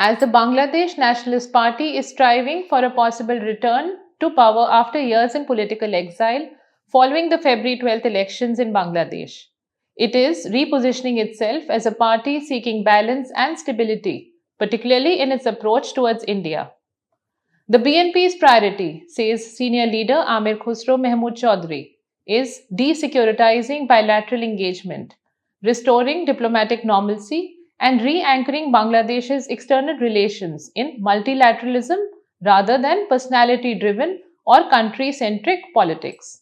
as the Bangladesh Nationalist Party is striving for a possible return to power after years in political exile following the February 12th elections in Bangladesh. It is repositioning itself as a party seeking balance and stability, particularly in its approach towards India. The BNP's priority, says senior leader Amir Mahmud Chowdhury, is de-securitising bilateral engagement, restoring diplomatic normalcy, and re-anchoring Bangladesh's external relations in multilateralism rather than personality-driven or country-centric politics.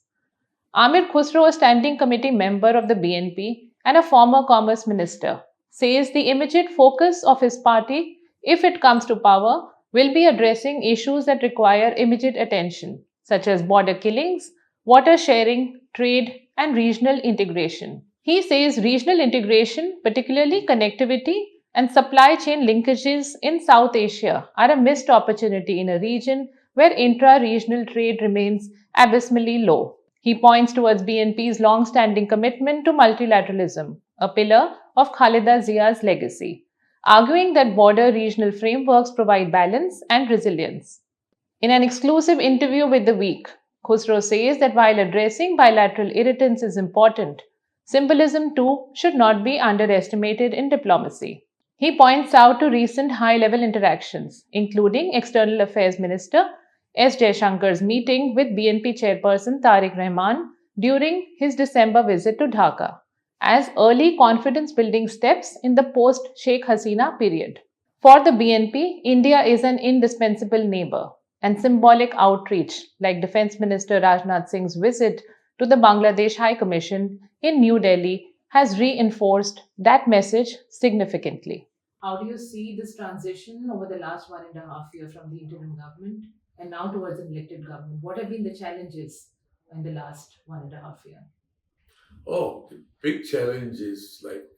Amir Khusro, a standing committee member of the BNP and a former commerce minister, says the immediate focus of his party, if it comes to power, will be addressing issues that require immediate attention, such as border killings, water sharing, trade, and regional integration. He says regional integration, particularly connectivity and supply chain linkages in South Asia, are a missed opportunity in a region where intra regional trade remains abysmally low. He points towards BNP's long standing commitment to multilateralism, a pillar of Khalida Zia's legacy, arguing that border regional frameworks provide balance and resilience. In an exclusive interview with The Week, Khusro says that while addressing bilateral irritants is important, symbolism too should not be underestimated in diplomacy. He points out to recent high level interactions, including External Affairs Minister S. Jaishankar's meeting with BNP chairperson Tarique Rahman during his December visit to Dhaka, as early confidence building steps in the post Sheikh Hasina period. For the BNP, India is an indispensable neighbor, and symbolic outreach, like Defense Minister Rajnath Singh's visit to the Bangladesh High Commission in New Delhi, has reinforced that message significantly. How do you see this transition over the last 1.5 years from the interim government and now towards an elected government? What have been the challenges in the last 1.5 years? Oh, the big challenge is like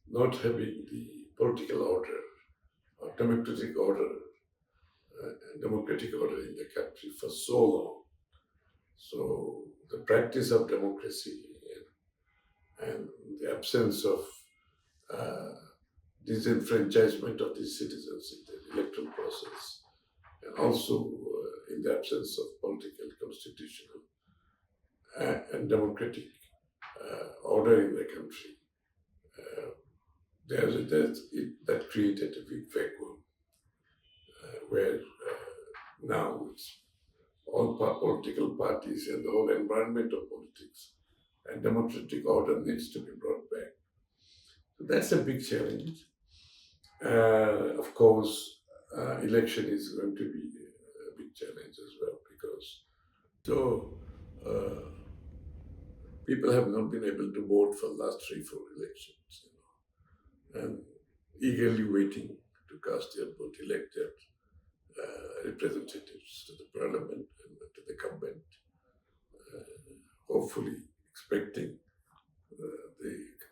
not having the political order or democratic order in the country for so long. So the practice of democracy and the absence of uh, disenfranchisement of the citizens in the electoral process, and also in the absence of political, constitutional, and democratic order in the country, that created a big vacuum where now it's all political parties and the whole environment of politics and democratic order needs to be brought back. So that's a big challenge. Of course, election is going to be a big challenge as well because so people have not been able to vote for the last 3, 4 elections, and eagerly waiting to cast their vote, elect their representatives to the parliament and to the government, hopefully expecting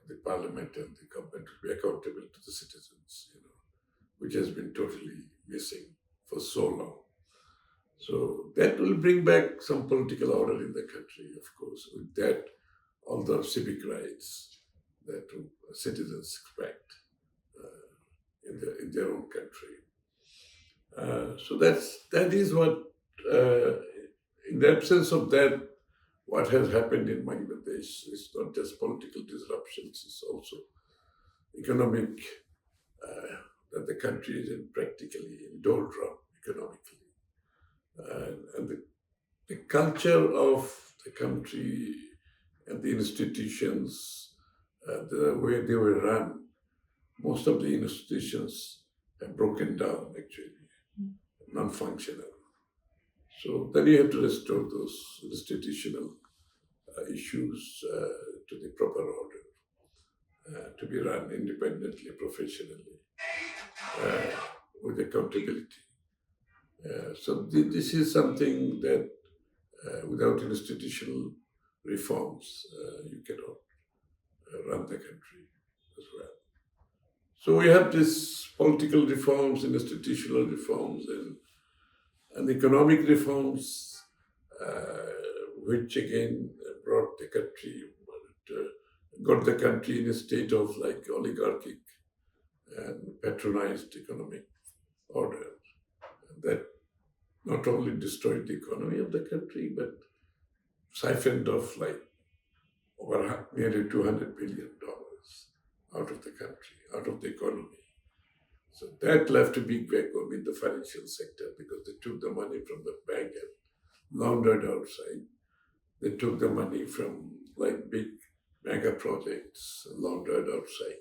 the parliament and the government to be accountable to the citizens, which has been totally missing for so long. So that will bring back some political order in the country, of course. With that, all the civic rights that citizens expect in their own country. So that is what, in the absence of that, what has happened in Bangladesh is not just political disruptions; it's also economic. That the country is in practically in doldrum economically, and the culture of the country and the institutions, the way they were run, most of the institutions have broken down actually, non-functional. So then you have to restore those institutional issues to the proper order, to be run independently, professionally, with accountability. So this is something that without institutional reforms, you cannot run the country as well. So we have this political reforms and institutional reforms and economic reforms, which again brought the country, got the country in a state of like oligarchic and patronized economic order that not only destroyed the economy of the country, but siphoned off like over nearly $200 billion out of the country, out of the economy. So that left a big vacuum in the financial sector because they took the money from the bank and laundered outside. They took the money from like big mega projects, laundered outside.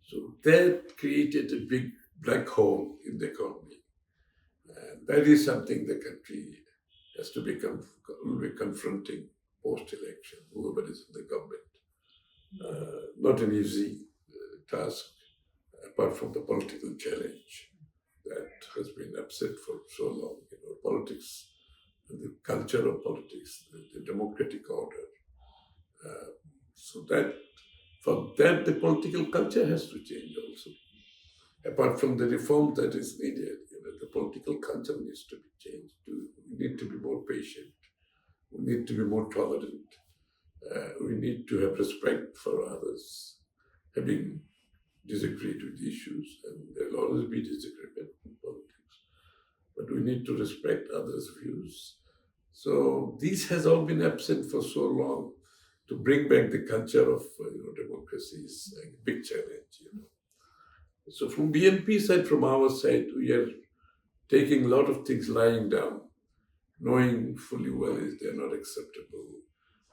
So that created a big black hole in the economy. And that is something the country has to will be confronting post-election, whoever is in the government. Not an easy task, apart from the political challenge that has been upset for so long. Politics, the culture of politics, the democratic order. So that for that the political culture has to change also. Apart from the reform that is needed, the political culture needs to be changed. We need to be more patient. We need to be more tolerant. We need to have respect for others, having disagreed with issues, and there will always be disagreement in politics. But we need to respect others' views. So this has all been absent for so long. To bring back the culture of democracy is a big challenge. So from BNP side, from our side, we are taking a lot of things lying down, knowing fully well is they're not acceptable,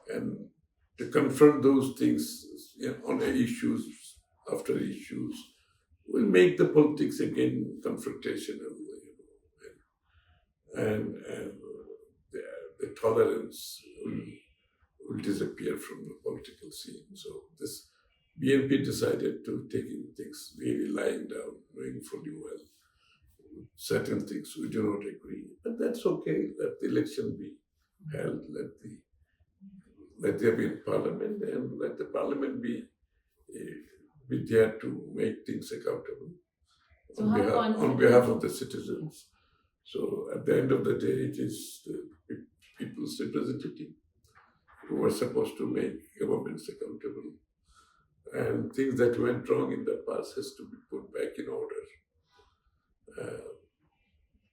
and to confront those things on the issues after issues will make the politics again confrontational, and the tolerance will disappear from the political scene. So this BNP decided to taking things really lying down, knowing fully well certain things we do not agree, but that's okay. Let the election be held. Let there be a parliament, and let the parliament be there to make things accountable So on behalf of the citizens. So at the end of the day, it is the people's representative who are supposed to make governments accountable. And things that went wrong in the past has to be put back in order.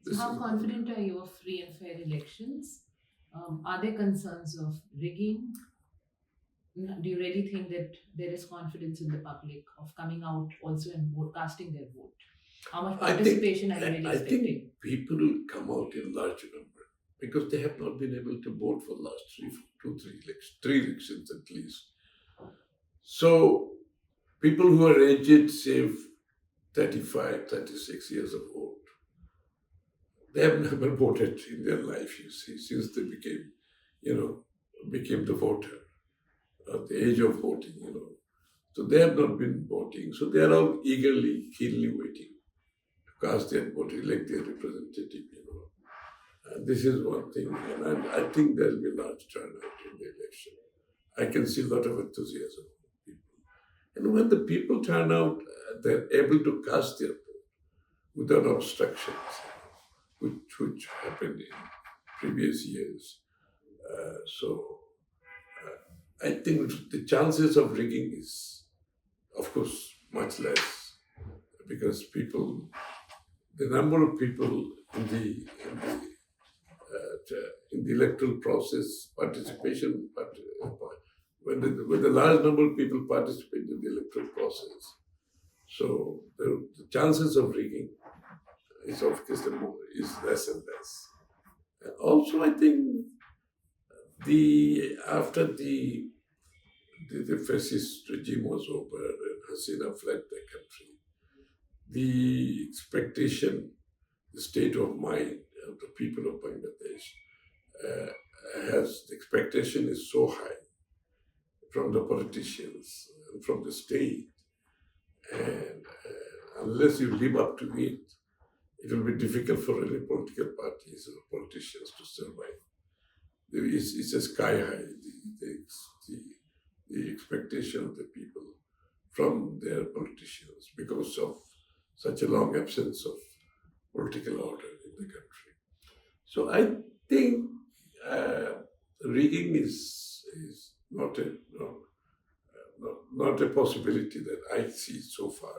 So how confident are you of free and fair elections? Are there concerns of rigging? Do you really think that there is confidence in the public of coming out also and casting their vote? How much participation are you really I expecting? think people will come out in large number because they have not been able to vote for the last three elections at least. So people who are aged, say 35, 36 years of old, they have never voted in their life, you see, since they became the voter, at the age of voting, So they have not been voting. So they are all eagerly, keenly waiting to cast their vote, elect their representative, And this is one thing. And I think there will be a large turnout in the election. I can see a lot of enthusiasm from people. And when the people turn out, they're able to cast their vote without obstructions, which happened in previous years. I think the chances of rigging is, of course, much less because the number of people in the electoral process participation, but when the large number of people participate in the electoral process, so the chances of rigging is of course is less and less. And also, I think after the fascist regime was over and Hasina fled the country, the expectation, the state of mind of the people of Bangladesh the expectation is so high from the politicians and from the state, and unless you live up to it, it will be difficult for any political parties or politicians to survive. It's a sky high, the expectation of the people from their politicians because of such a long absence of political order in the country. So I think rigging is not a possibility that I see so far.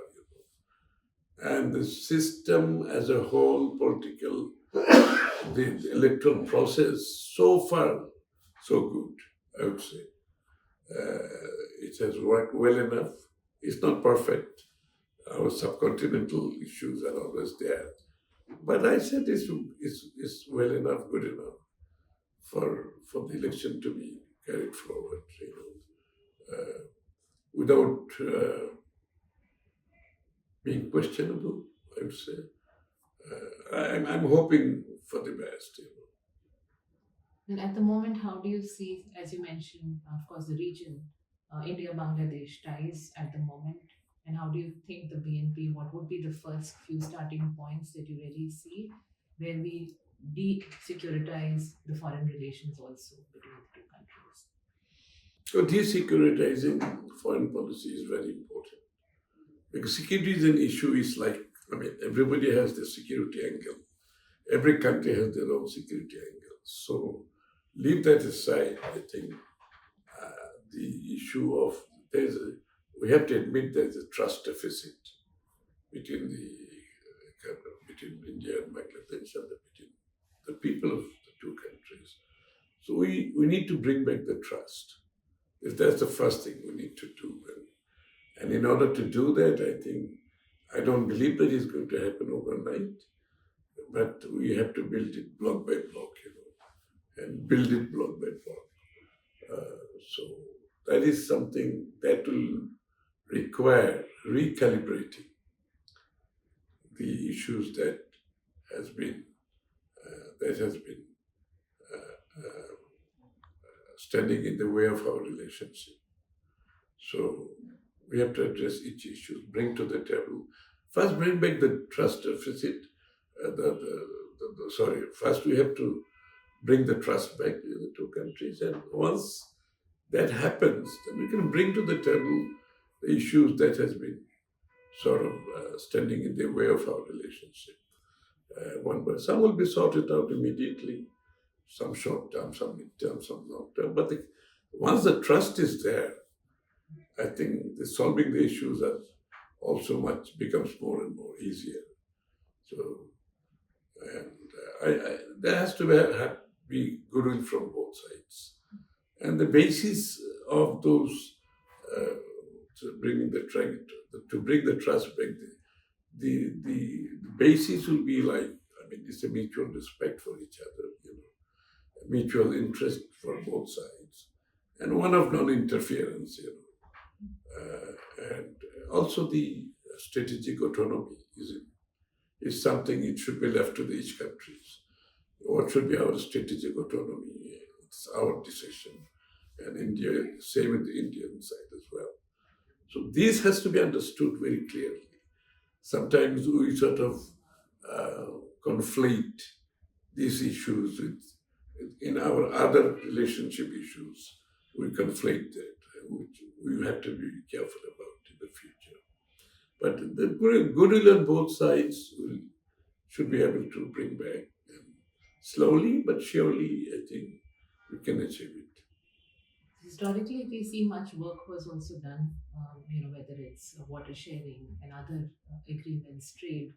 And the system as a whole, political, the electoral process, so far, so good, I would say. It has worked well enough. It's not perfect. Our subcontinental issues are always there. But I said it's well enough, good enough for the election to be carried forward, without being questionable, I would say. I'm hoping for the best. And at the moment, how do you see, as you mentioned, of course, the region, India-Bangladesh ties at the moment, and how do you think the BNP, what would be the first few starting points that you really see where we de-securitize the foreign relations also between the two countries? So de-securitizing foreign policy is very important because security is an issue. Is like, I mean, everybody has their security angle. Every country has their own security angle. So leave that aside. I think the issue of we have to admit there's a trust deficit between between India and Bangladesh and between the people of the two countries. So we need to bring back the trust. If that's the first thing we need to do. And in order to do that, I don't believe that it's going to happen overnight, but we have to build it block by block, and build it block by block. So that is something that will require recalibrating the issues has been that has been standing in the way of our relationship. So we have to address each issue, bring to the table. First, bring back the trust deficit. Sorry, first we have to bring the trust back in the two countries. And once that happens, then we can bring to the table the issues that has been sort of standing in the way of our relationship. Some will be sorted out immediately, some short term, some mid term, some long term. But once the trust is there, I think solving the issues also becomes more and more easier. So, and there has to be goodwill from both sides. And the basis of those to bring the trust back, the basis will be like, I mean, it's a mutual respect for each other, a mutual interest for both sides, and one of non-interference. And also the strategic autonomy is something it should be left to each countries. What should be our strategic autonomy? It's our decision. And India, same with the Indian side as well. So this has to be understood very clearly. Sometimes we sort of conflate these issues in our other relationship issues. We conflate that, which we have to be careful about in the future. But the goodwill on both sides should be able to bring back. And slowly but surely, I think we can achieve it. Historically, we see much work was also done, whether it's water sharing and other agreements, trade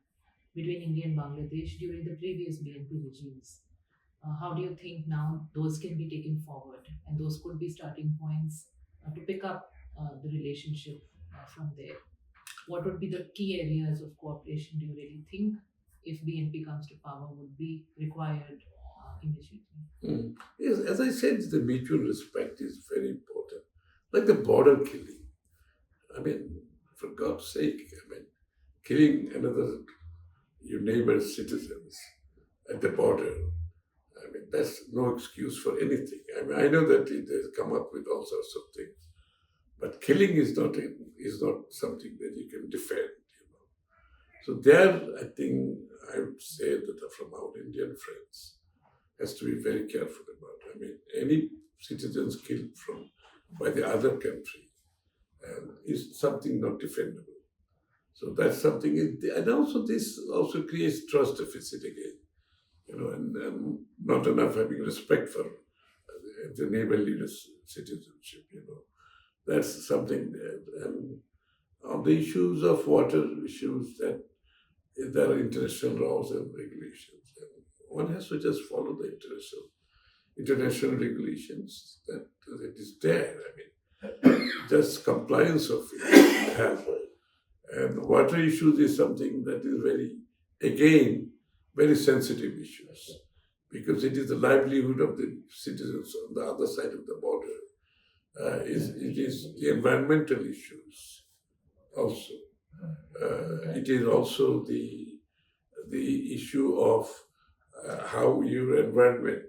between India and Bangladesh during the previous BNP regimes. How do you think now those can be taken forward and those could be starting points to pick up the relationship from there? What would be the key areas of cooperation do you really think if BNP comes to power would be required immediately? Yes, as I said, the mutual respect is very important. Like the border killing. I mean, for God's sake, killing your neighbor's citizens at the border. That's no excuse for anything. I know that it has come up with all sorts of things, but killing is not something that you can defend. So there, I think I would say that from our Indian friends has to be very careful about. Any citizens killed by the other country is something not defendable. So that's something, and also this also creates trust deficit again, and not enough having respect for the neighborly citizenship. That's something that, and on the issues of water issues that there are international laws and regulations. And one has to just follow the international regulations that is there. I mean, just compliance of it help. And water issues is something that is again, very sensitive issues because it is the livelihood of the citizens on the other side of the border. It is the environmental issues also. It is also the issue of how your environment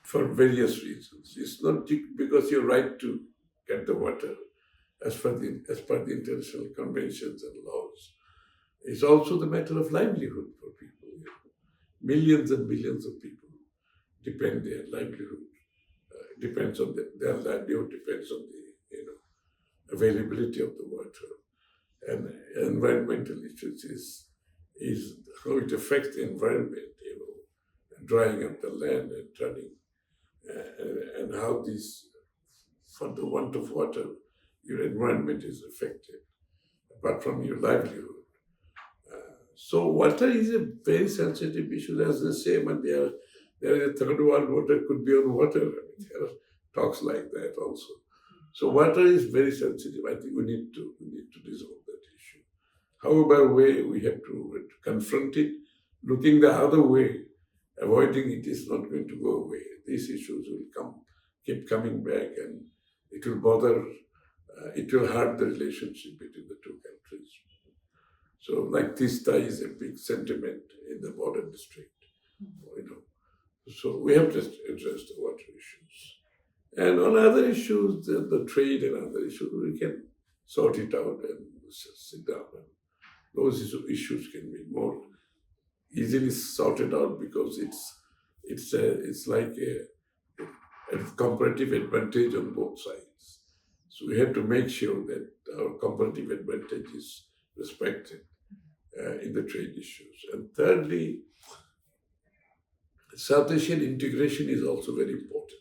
for various reasons. It's not because you're right to get the water as per the international conventions and laws. It's also the matter of livelihood for people. Millions and millions of people depend their livelihood. Depends on their livelihood depends on the availability of the water. And environmental issues is how it affects the environment, drying up the land and turning, and how this, for the want of water, your environment is affected, apart from your livelihood. So water is a very sensitive issue, as they say, but there is a third world water could be on water. I mean, there are talks like that also. So water is very sensitive. I think we need to resolve that issue. However, we have to confront it, looking the other way, avoiding it is not going to go away. These issues will keep coming back, and it will bother. It will hurt the relationship between the two countries. So, like Tista is a big sentiment in the border district, So we have to address the water issues. And on other issues, the trade and other issues, we can sort it out and sit down. And those issues can be more easily sorted out because it's like a comparative advantage on both sides. So we have to make sure that our comparative advantage is respected in the trade issues. And thirdly, South Asian integration is also very important.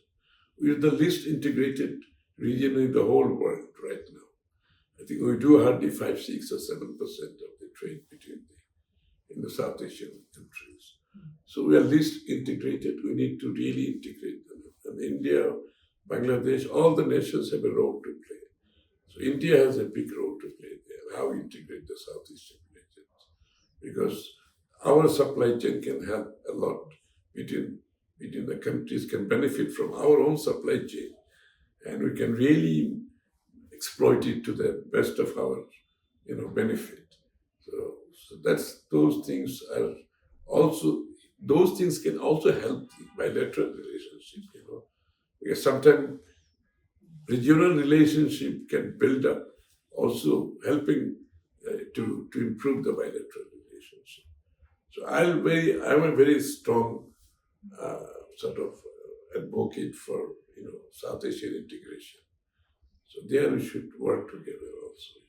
We are the least integrated region in the whole world right now. I think we do hardly 5, 6, or 7% of the trade in the South Asian countries. So we are least integrated. We need to really integrate them. And India, Bangladesh, all the nations have a role to play. So India has a big role to play there, how we integrate the South Asian regions. Because our supply chain can help a lot between the countries, can benefit from our own supply chain, and we can really exploit it to the best of our benefit. So those things can also help the bilateral relationship, because sometimes regional relationship can build up, also helping to improve the bilateral relationship. So I'm a very strong sort of advocate for South Asian integration. So there we should work together also.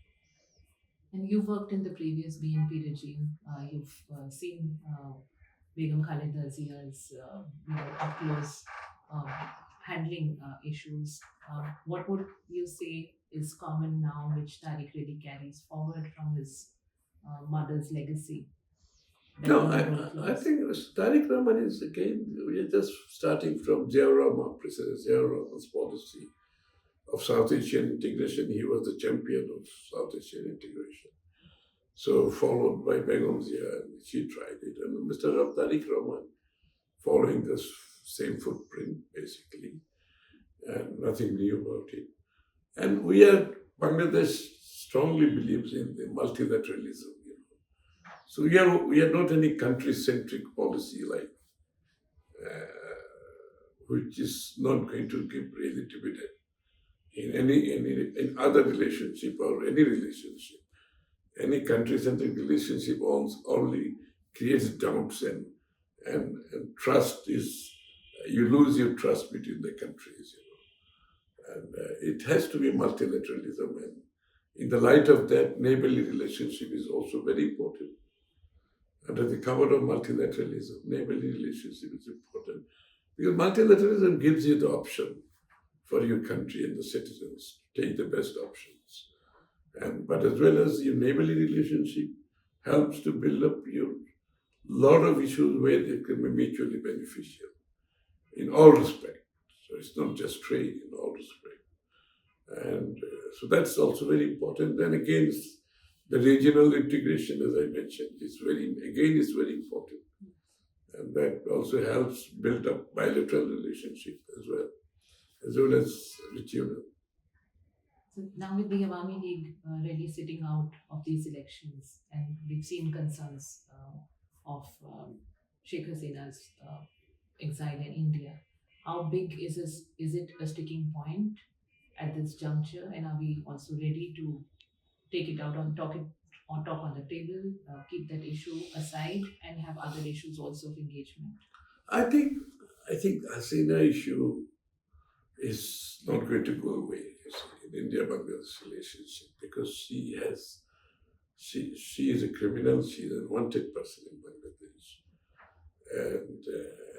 And you worked in the previous BNP regime. You've seen Begum Khaleda Zia's up close handling issues. What would you say is common now, which Tarique really carries forward from his mother's legacy? No, I think Tarique Rahman is again, we are just starting from President Ziaur Rahman's policy of South Asian integration. He was the champion of South Asian integration. So followed by Begum Zia, she tried it. And Mr. Tarique Rahman following the same footprint, basically. And nothing new about it. And Bangladesh strongly believes in the multilateralism. So we are not any country-centric policy which is not going to give really dividend in other relationship or any relationship. Any country-centric relationship only creates doubts and trust you lose your trust between the countries. And it has to be multilateralism. And in the light of that, neighborly relationship is also very important. Under the cover of multilateralism, neighborly relationship is important. Because multilateralism gives you the option for your country and the citizens to take the best options. But as well as your neighborly relationship helps to build up your lot of issues where they can be mutually beneficial in all respects. So it's not just trade in all respects. And so that's also very important. Then again, the regional integration, as I mentioned, is very important. And that also helps build up bilateral relationship as well as regional. So now with the Awami League really sitting out of these elections, and we've seen concerns of Sheikh Hasina's exile in India. How big is this? Is it a sticking point at this juncture, and are we also ready to take it out on talk it on top on the table, keep that issue aside, and have other issues also of engagement? I think Hasina issue is not going to go away in India-Bangladesh relationship because she is a criminal. She is an unwanted person in Bangladesh,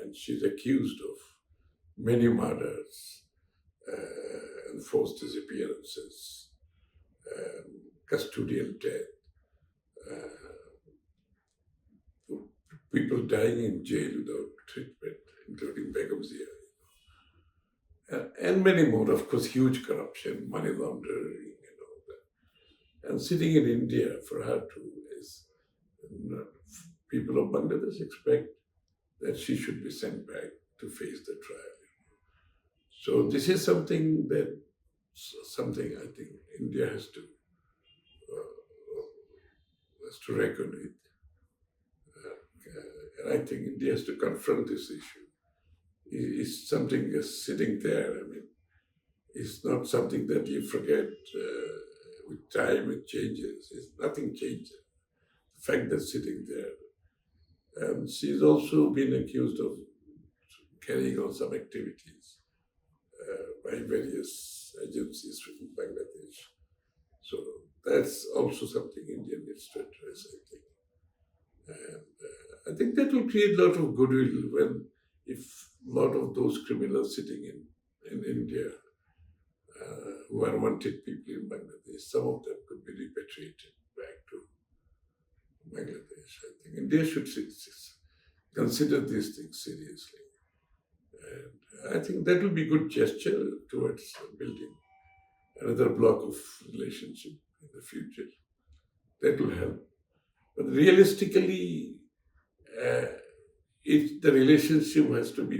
and she's accused of many murders and forced disappearances, custodial death, people dying in jail without treatment, including Begum Zia. And many more, of course, huge corruption, money laundering, and all that. And sitting in India for her to, is people of Bangladesh expect that she should be sent back to face the trial. So this is something I think India has to reckon with. And I think India has to confront this issue. It's something just sitting there. I mean, it's not something that you forget with time. It changes. Nothing changes. The fact that sitting there, and she's also been accused of carrying on some activities by various agencies within Bangladesh. So that's also something India needs to address, I think. And I think that will create a lot of goodwill if a lot of those criminals sitting in India who are wanted people in Bangladesh, some of them could be repatriated back to Bangladesh. I think India should consider these things seriously. And I think that will be a good gesture towards building another block of relationship in the future. That will help. But realistically, the relationship has to be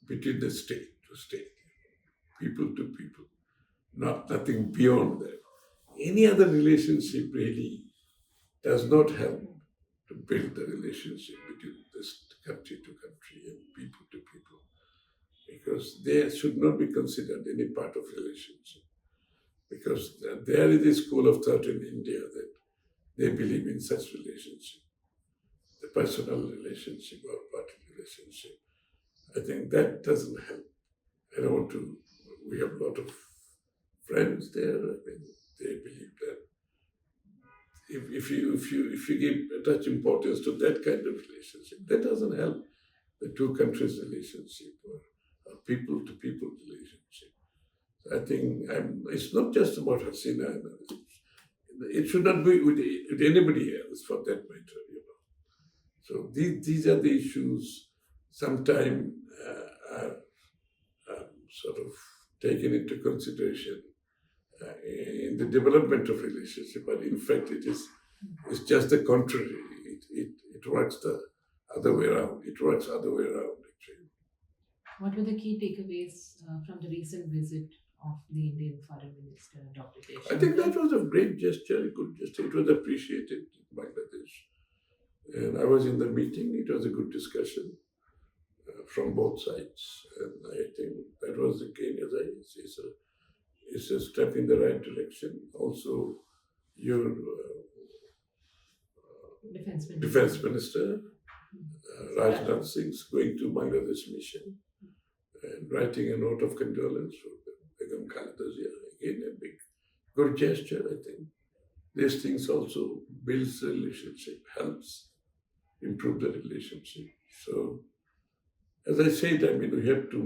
between the state to state, people to people, nothing beyond that. Any other relationship really does not help to build the relationship between this country to country and people to people, because they should not be considered any part of relationship. Because there is a school of thought in India that they believe in such relationship, the personal relationship or party relationship. I think that doesn't help. I don't want to. We have a lot of friends there. I mean, they believe that if you give such importance to that kind of relationship, that doesn't help the two countries' relationship or people to people relationship. I think it's not just about Hasina. It should not be with anybody else for that matter. So these are the issues sometimes are sort of taken into consideration in the development of relationship, but in fact it's just the contrary. It works the other way around. It works other way around actually. What were the key takeaways from the recent visit of the Indian Foreign Minister, Dr. Jaishankar? I think that was a great gesture, a good gesture. It was appreciated in Bangladesh. And I was in the meeting. It was a good discussion from both sides. And I think that was again, as I say, it's a step in the right direction. Also, your Defense Minister, Rajnath Singh, is going to Bangladesh mission and writing a note of condolence for Begum Khalida Zia. Again, a big, good gesture, I think. These things also builds the relationship, helps improve the relationship. So, as I said, I mean, we have to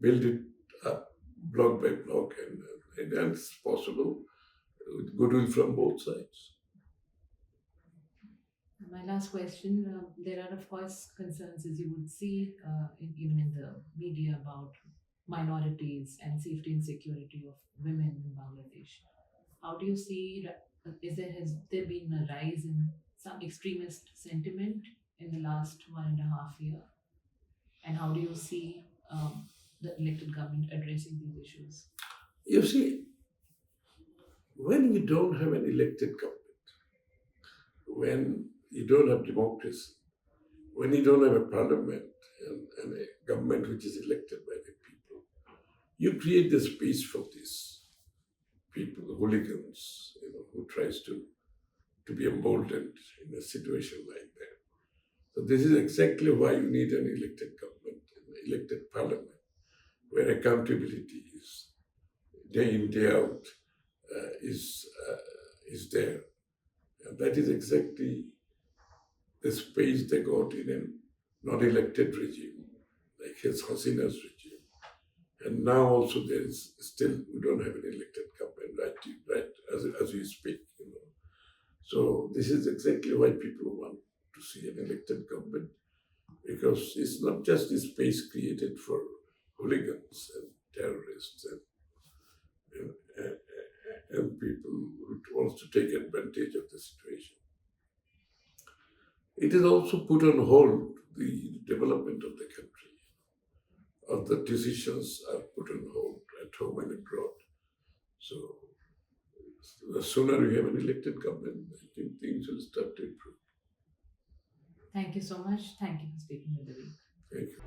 build it up block by block, and that's possible. with goodwill from both sides. My last question, there are, of course, concerns, as you would see, even in the media, about minorities and safety and security of women in Bangladesh. How do you see, has there been a rise in some extremist sentiment in the last 1.5 year? And how do you see the elected government addressing these issues? You see, when you don't have an elected government, when you don't have democracy, when you don't have a parliament and a government which is elected by the people, you create the space for these people, the hooligans, who tries to be emboldened in a situation like that. So this is exactly why you need an elected government, an elected parliament, where accountability is day in, day out, is there. And that is exactly the space they got in a non-elected regime, like his Hasina's regime. And now also there is still, we don't have an elected government, right as we speak. So this is exactly why people want to see an elected government, because it's not just a space created for hooligans and terrorists and people who wants to take advantage of the situation. It is also put on hold the development of the country. All the decisions are put on hold at home and abroad. So the sooner we have an elected government, I think things will start to improve. Thank you so much. Thank you for speaking with the week. Thank you.